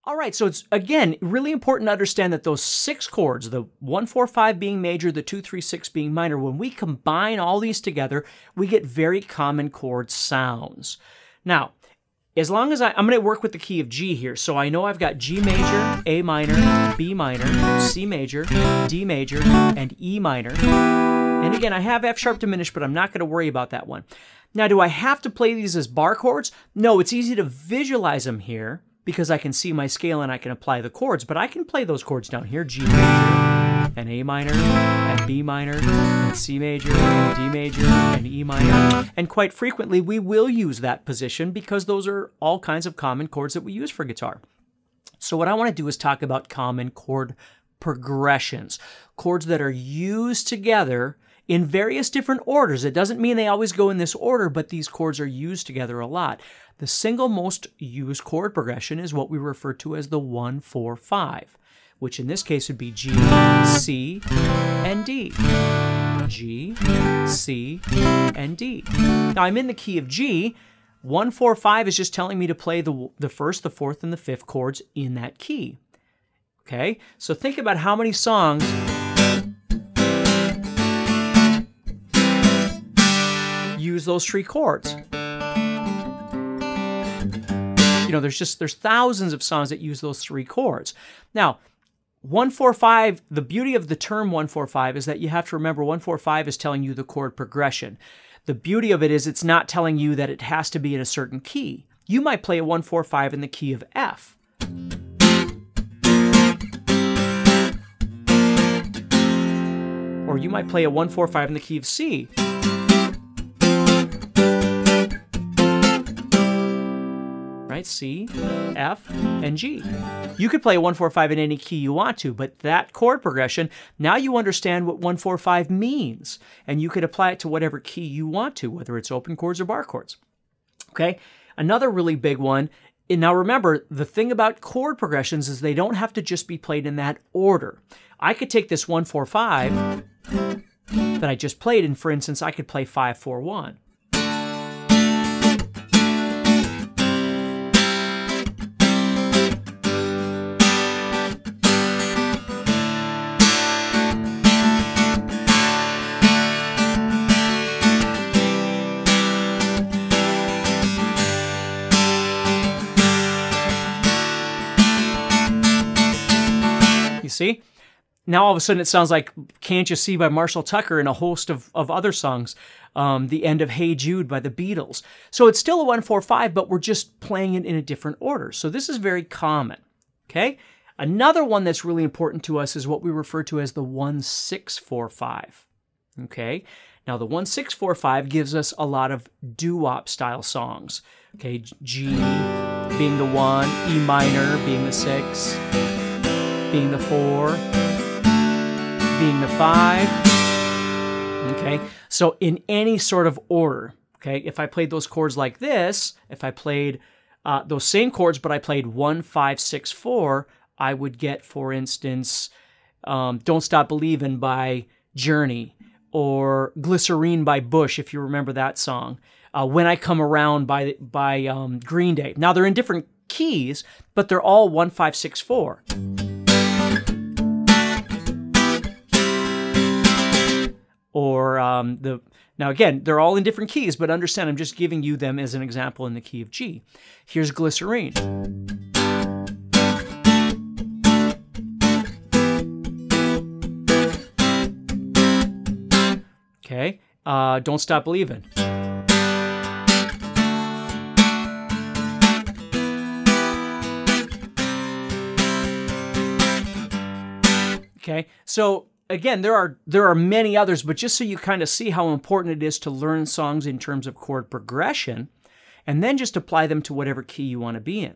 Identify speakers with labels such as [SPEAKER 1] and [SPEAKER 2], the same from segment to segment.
[SPEAKER 1] All right, so it's, again, really important to understand that those 6 chords, the 1, 4, 5 being major, the 2, 3, 6 being minor, when we combine all these together, we get very common chord sounds. Now, as long as I'm going to work with the key of G here, so I know I've got G major, A minor, B minor, C major, D major, and E minor. And again, I have F sharp diminished, but I'm not going to worry about that one. Now, do I have to play these as bar chords? No, it's easy to visualize them here, because I can see my scale and I can apply the chords, but I can play those chords down here, G major, and A minor, and B minor, and C major, and D major, and E minor. And quite frequently, we will use that position because those are all kinds of common chords that we use for guitar. So what I want to do is talk about common chord progressions, chords that are used together in various different orders. It doesn't mean they always go in this order, but these chords are used together a lot. The single most used chord progression is what we refer to as the 1, 4, 5, which in this case would be G, C, and D. G, C, and D. Now I'm in the key of G. 1, 4, 5 is just telling me to play the first, the fourth, and the fifth chords in that key. Okay, so think about how many songs use those 3 chords. You know, there's thousands of songs that use those 3 chords. Now, 1, 4, 5, the beauty of the term 1, 4, 5 is that you have to remember 1, 4, 5 is telling you the chord progression. The beauty of it is it's not telling you that it has to be in a certain key. You might play a 1, 4, 5 in the key of F. Or you might play a 1, 4, 5 in the key of C. Right? C, F, and G. You could play a 1, 4, 5 in any key you want to, but that chord progression, now you understand what 1, 4, 5 means, and you could apply it to whatever key you want to, whether it's open chords or bar chords. Okay? Another really big one, and now remember, the thing about chord progressions is they don't have to just be played in that order. I could take this 1, 4, 5 that I just played, and for instance, I could play 5, 4, 1. See? Now all of a sudden it sounds like Can't You See by Marshall Tucker and a host of other songs. The end of Hey Jude by the Beatles. So it's still a 1, 4, 5, but we're just playing it in a different order. So this is very common. Okay? Another one that's really important to us is what we refer to as the 1, 6, 4, 5. Okay? Now the 1, 6, 4, 5 gives us a lot of doo-wop style songs. Okay? G being the 1, E minor being the 6, being the 4, being the 5, okay? So in any sort of order, okay? If I played those chords like this, if I played those same chords, but I played 1, 5, 6, 4, I would get, for instance, Don't Stop Believin' by Journey, or Glycerine by Bush, if you remember that song. When I Come Around by Green Day. Now, they're in different keys, but they're all 1, 5, 6, 4. Or now again, they're all in different keys, but understand I'm just giving you them as an example in the key of G. Here's Glycerine. Okay, Don't Stop Believin'. Okay, so again, there are many others, but just so you kind of see how important it is to learn songs in terms of chord progression, and then just apply them to whatever key you want to be in.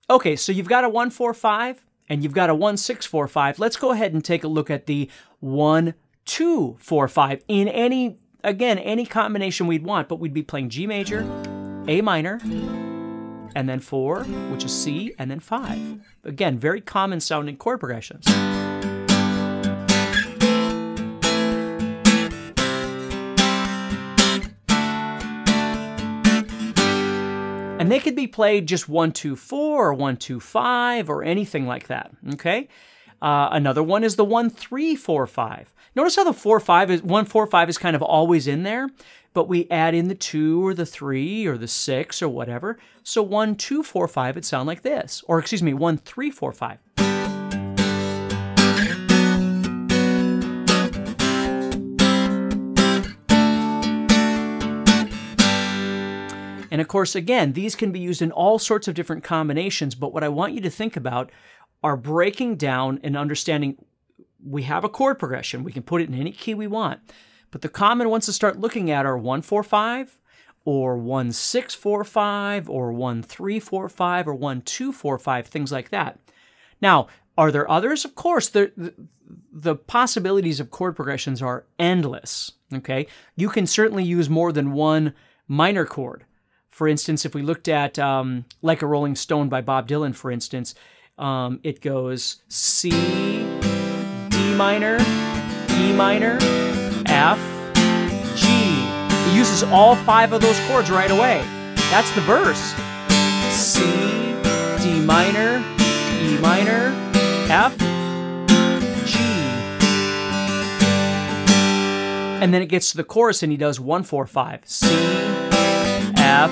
[SPEAKER 1] Okay, so you've got a 1, 4, 5, and you've got a 1, 6, 4, 5. Let's go ahead and take a look at the 1, 2, 4, 5 in any combination we'd want, but we'd be playing G major, A minor, and then 4, which is C, and then 5. Again, very common sounding chord progressions. And they could be played just 1, 2, 4 or 1, 2, 5 or anything like that, okay? Another one is the 1, 3, 4, 5. Notice how the 4, 5 is 1, 4, 5 is kind of always in there, but we add in the 2 or the 3 or the 6 or whatever. So 1, 2, 4, 5 would sound like this. Or excuse me, 1, 3, 4, 5. And of course, again, these can be used in all sorts of different combinations, but what I want you to think about are breaking down and understanding we have a chord progression. We can put it in any key we want, but the common ones to start looking at are 1, 4, 5, or 1, 6, 4, 5, or 1, 3, 4, 5, or 1, 2, 4, 5, things like that. Now, are there others? Of course, the possibilities of chord progressions are endless, okay? You can certainly use more than one minor chord. For instance, if we looked at Like a Rolling Stone by Bob Dylan, for instance, it goes C, D minor, E minor, F, G. It uses all 5 of those chords right away. That's the verse. C, D minor, E minor, F, G. And then it gets to the chorus and he does 1, 4, 5. C, F,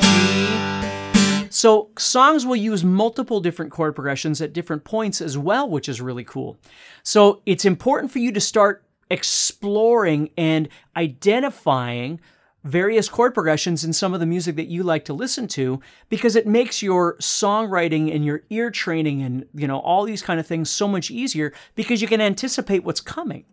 [SPEAKER 1] G. So songs will use multiple different chord progressions at different points as well, which is really cool. So it's important for you to start exploring and identifying various chord progressions in some of the music that you like to listen to, because it makes your songwriting and your ear training and, all these kind of things so much easier because you can anticipate what's coming.